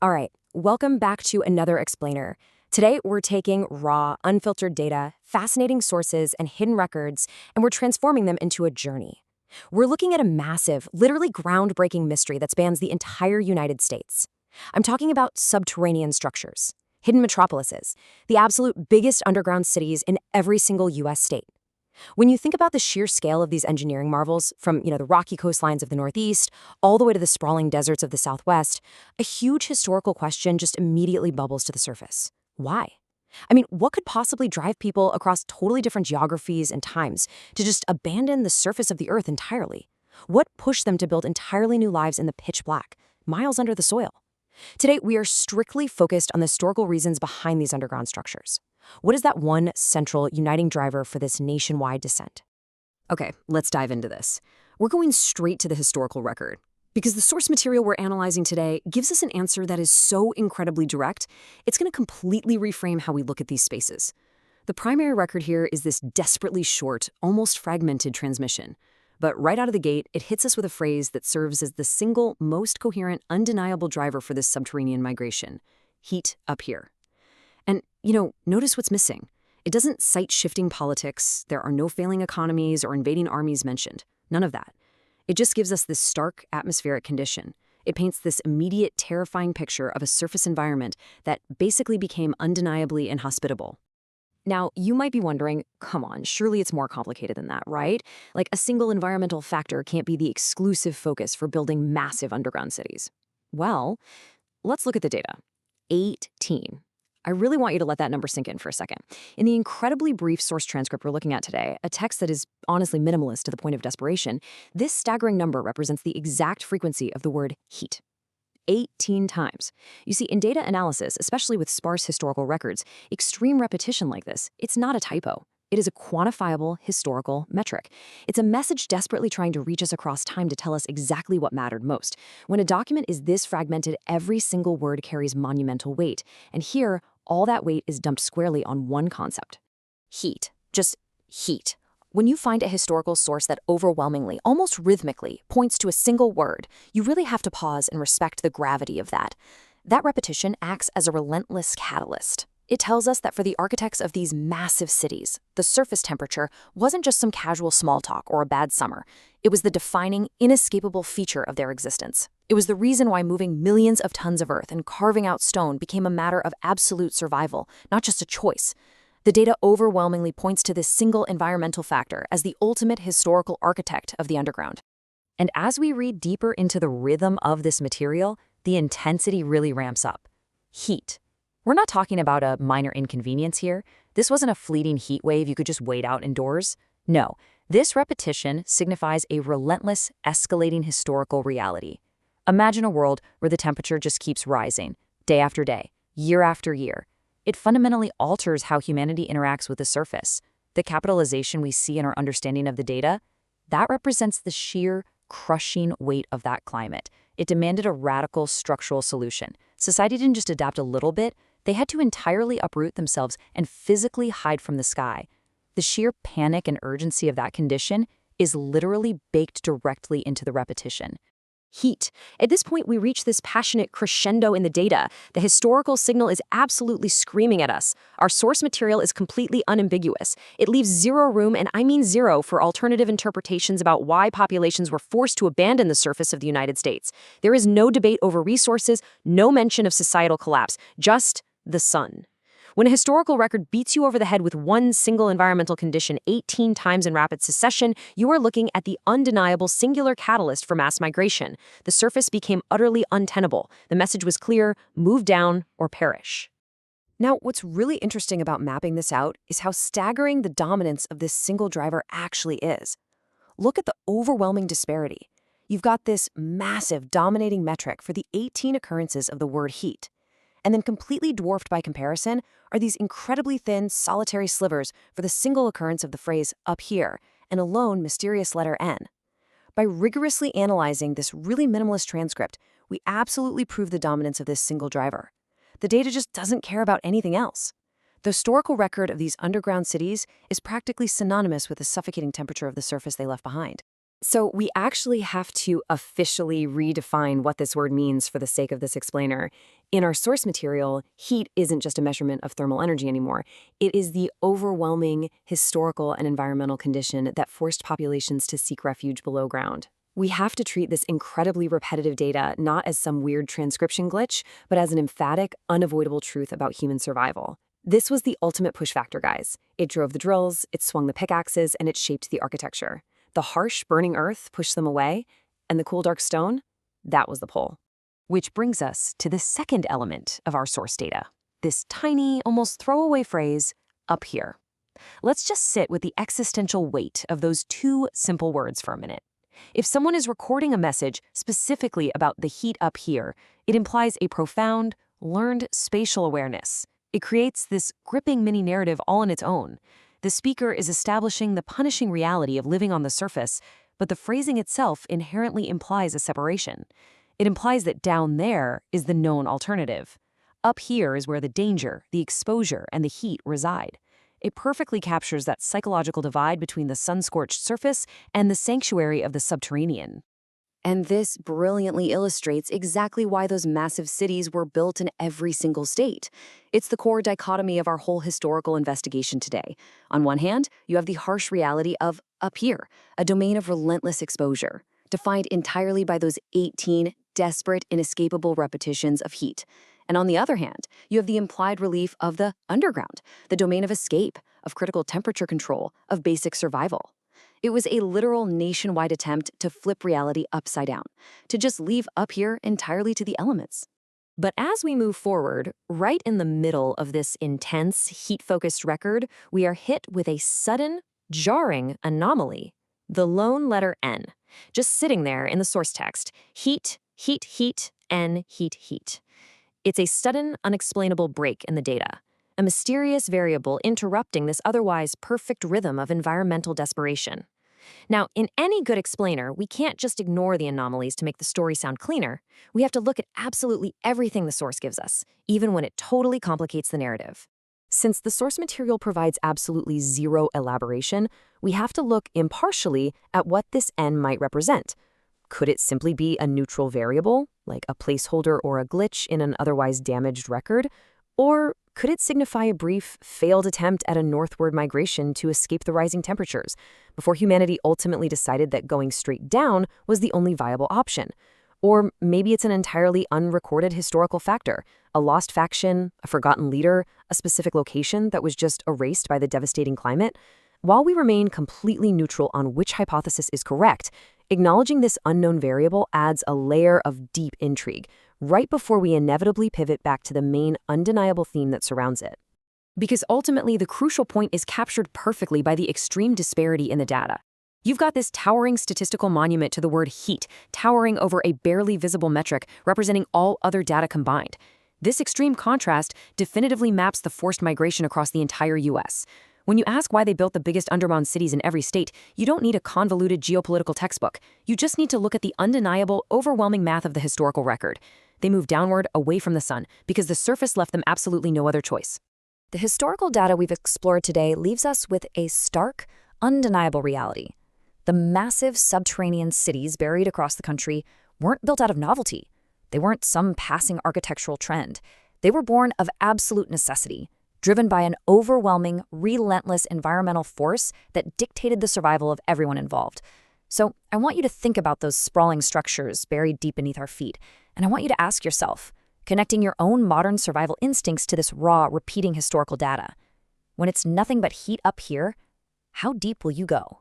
All right, welcome back to another explainer. Today, we're taking raw, unfiltered data, fascinating sources, and hidden records, and we're transforming them into a journey. We're looking at a massive, literally groundbreaking mystery that spans the entire United States. I'm talking about subterranean structures, hidden metropolises, the absolute biggest underground cities in every single U.S. state. When you think about the sheer scale of these engineering marvels, from the rocky coastlines of the Northeast all the way to the sprawling deserts of the Southwest, a huge historical question just immediately bubbles to the surface. Why? I mean, what could possibly drive people across totally different geographies and times to just abandon the surface of the Earth entirely? What pushed them to build entirely new lives in the pitch black, miles under the soil? Today, we are strictly focused on the historical reasons behind these underground structures. What is that one central uniting driver for this nationwide descent? Okay, let's dive into this. We're going straight to the historical record, because the source material we're analyzing today gives us an answer that is so incredibly direct, it's going to completely reframe how we look at these spaces. The primary record here is this desperately short, almost fragmented transmission. But right out of the gate, it hits us with a phrase that serves as the single most coherent, undeniable driver for this subterranean migration: heat up here. And, notice what's missing. It doesn't cite shifting politics, there are no failing economies or invading armies mentioned. None of that. It just gives us this stark atmospheric condition. It paints this immediate, terrifying picture of a surface environment that basically became undeniably inhospitable. Now, you might be wondering, come on, surely it's more complicated than that, right? Like a single environmental factor can't be the exclusive focus for building massive underground cities. Well, let's look at the data. 18. I really want you to let that number sink in for a second. In the incredibly brief source transcript we're looking at today, a text that is honestly minimalist to the point of desperation, this staggering number represents the exact frequency of the word heat. 18 times. You see, in data analysis, especially with sparse historical records, extreme repetition like this, it's not a typo. It is a quantifiable historical metric. It's a message desperately trying to reach us across time to tell us exactly what mattered most. When a document is this fragmented, every single word carries monumental weight. And here, all that weight is dumped squarely on one concept: heat. Just heat. When you find a historical source that overwhelmingly, almost rhythmically, points to a single word, you really have to pause and respect the gravity of that. That repetition acts as a relentless catalyst. It tells us that for the architects of these massive cities, the surface temperature wasn't just some casual small talk or a bad summer. It was the defining, inescapable feature of their existence. It was the reason why moving millions of tons of earth and carving out stone became a matter of absolute survival, not just a choice. The data overwhelmingly points to this single environmental factor as the ultimate historical architect of the underground. And as we read deeper into the rhythm of this material, the intensity really ramps up. Heat. We're not talking about a minor inconvenience here. This wasn't a fleeting heat wave you could just wait out indoors. No, this repetition signifies a relentless, escalating historical reality. Imagine a world where the temperature just keeps rising, day after day, year after year. It fundamentally alters how humanity interacts with the surface. The capitalization we see in our understanding of the data, that represents the sheer, crushing weight of that climate. It demanded a radical structural solution. Society didn't just adapt a little bit, they had to entirely uproot themselves and physically hide from the sky. The sheer panic and urgency of that condition is literally baked directly into the repetition. Heat. At this point, we reach this passionate crescendo in the data. The historical signal is absolutely screaming at us. Our source material is completely unambiguous. It leaves zero room, and I mean zero, for alternative interpretations about why populations were forced to abandon the surface of the United States. There is no debate over resources, no mention of societal collapse, just the sun. When a historical record beats you over the head with one single environmental condition 18 times in rapid succession, you are looking at the undeniable singular catalyst for mass migration. The surface became utterly untenable. The message was clear: move down or perish. Now, what's really interesting about mapping this out is how staggering the dominance of this single driver actually is. Look at the overwhelming disparity. You've got this massive dominating metric for the 18 occurrences of the word heat. And then completely dwarfed by comparison are these incredibly thin, solitary slivers for the single occurrence of the phrase up here and a lone, mysterious letter N. By rigorously analyzing this really minimalist transcript, we absolutely prove the dominance of this single driver. The data just doesn't care about anything else. The historical record of these underground cities is practically synonymous with the suffocating temperature of the surface they left behind. So we actually have to officially redefine what this word means for the sake of this explainer. In our source material, heat isn't just a measurement of thermal energy anymore. It is the overwhelming historical and environmental condition that forced populations to seek refuge below ground. We have to treat this incredibly repetitive data not as some weird transcription glitch, but as an emphatic, unavoidable truth about human survival. This was the ultimate push factor, guys. It drove the drills, it swung the pickaxes, and it shaped the architecture. The harsh, burning earth pushed them away, and the cool, dark stone, that was the pull. Which brings us to the second element of our source data, this tiny, almost throwaway phrase, up here. Let's just sit with the existential weight of those two simple words for a minute. If someone is recording a message specifically about the heat up here, it implies a profound, learned spatial awareness. It creates this gripping mini-narrative all on its own. The speaker is establishing the punishing reality of living on the surface, but the phrasing itself inherently implies a separation. It implies that down there is the known alternative. Up here is where the danger, the exposure, and the heat reside. It perfectly captures that psychological divide between the sun-scorched surface and the sanctuary of the subterranean. And this brilliantly illustrates exactly why those massive cities were built in every single state. It's the core dichotomy of our whole historical investigation today. On one hand, you have the harsh reality of up here, a domain of relentless exposure, defined entirely by those 18 desperate, inescapable repetitions of heat. And on the other hand, you have the implied relief of the underground, the domain of escape, of critical temperature control, of basic survival. It was a literal nationwide attempt to flip reality upside down, to just leave up here entirely to the elements. But as we move forward, right in the middle of this intense, heat-focused record, we are hit with a sudden, jarring anomaly. The lone letter N, just sitting there in the source text. Heat, heat, heat, N, heat, heat. It's a sudden, unexplainable break in the data. A mysterious variable interrupting this otherwise perfect rhythm of environmental desperation. Now, in any good explainer, we can't just ignore the anomalies to make the story sound cleaner. We have to look at absolutely everything the source gives us, even when it totally complicates the narrative. Since the source material provides absolutely zero elaboration, we have to look impartially at what this N might represent. Could it simply be a neutral variable, like a placeholder or a glitch in an otherwise damaged record? Or could it signify a brief, failed attempt at a northward migration to escape the rising temperatures, before humanity ultimately decided that going straight down was the only viable option? Or maybe it's an entirely unrecorded historical factor, a lost faction, a forgotten leader, a specific location that was just erased by the devastating climate? While we remain completely neutral on which hypothesis is correct, acknowledging this unknown variable adds a layer of deep intrigue, right before we inevitably pivot back to the main undeniable theme that surrounds it. Because ultimately, the crucial point is captured perfectly by the extreme disparity in the data. You've got this towering statistical monument to the word heat, towering over a barely visible metric representing all other data combined. This extreme contrast definitively maps the forced migration across the entire U.S. When you ask why they built the biggest underground cities in every state, you don't need a convoluted geopolitical textbook. You just need to look at the undeniable, overwhelming math of the historical record. They moved downward, away from the sun, because the surface left them absolutely no other choice. The historical data we've explored today leaves us with a stark, undeniable reality. The massive subterranean cities buried across the country weren't built out of novelty. They weren't some passing architectural trend. They were born of absolute necessity, driven by an overwhelming, relentless environmental force that dictated the survival of everyone involved. So I want you to think about those sprawling structures buried deep beneath our feet, and I want you to ask yourself, connecting your own modern survival instincts to this raw, repeating historical data. When it's nothing but heat up here, how deep will you go?